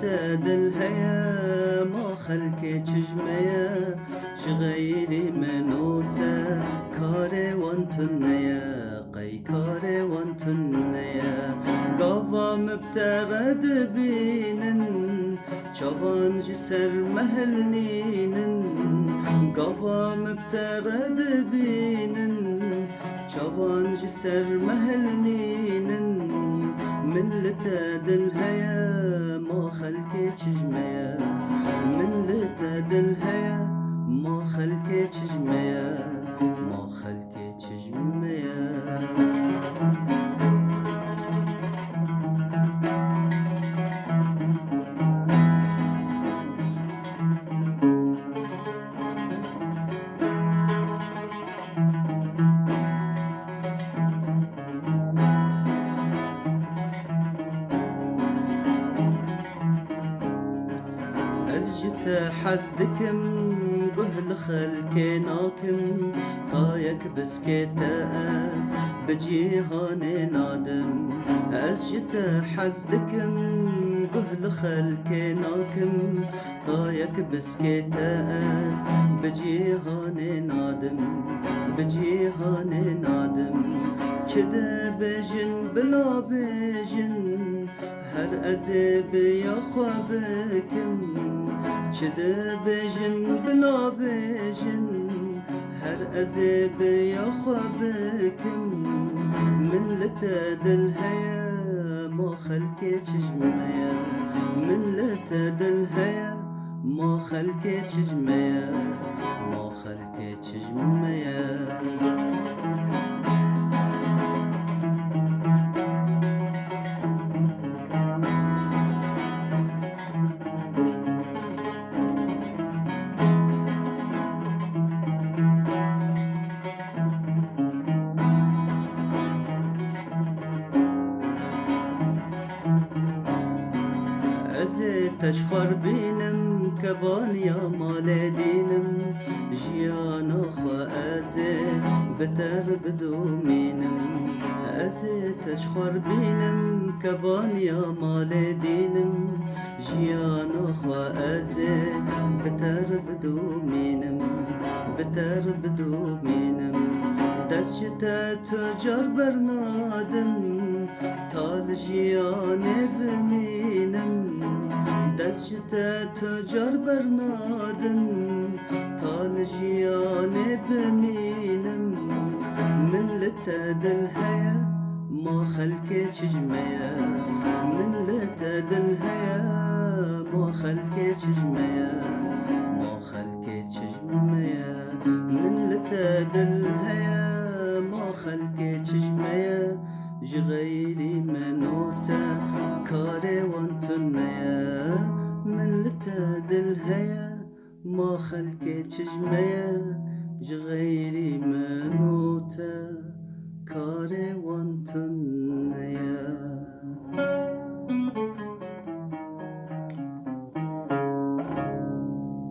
دل هيا ما خلك چجميا جغيري منوتا كاري وانتنيا قي كاري وانتنيا قافا مبترد بينن چوان جسر مهلنينن قافا مبترد بينن چوان جسر مهلنينن من لتادل هيا ما خلكي چجميا من لتادل هيا ما خلكي چجميا ما خلكي چجميا جت حسدكم قهل خلكي ناكم طايك بسكيت أس بجيهان نادم جت حسدكم قهل خلكي ناكم طايك بسكيت أس بجيهان نادم بجيهان نادم چده بجن بلا بجن هر أزب يا خوابكم چده بجن بلا بجن هر أزب يا خوابكم من لتادل هيا ما خلكي چجميا من لتادل هيا ما خلكي چجميا ما خلكي چجميا تشخر بينم كبان يا مال دينم جيانا خوا أزي بتر بدومينم أزي تشخر بينم كبان يا مال دينم جيانا خوا أزي بتر بدومينم بتر بدومينم دستشتا تجار برنادم تال جياني بمينم دستشتا تجار برنادم طال جياني بمينم من لتادل هيا ما خلكي چجميا من لتادل هيا ما خلكي چجميا ما خلكي چجميا من لتادل هيا ما خلكي چجميا جغيري منوتا كاري وانتنيا من لتادل هيا ما خلكي چجميا جغيري منوتا كاري وانتنيا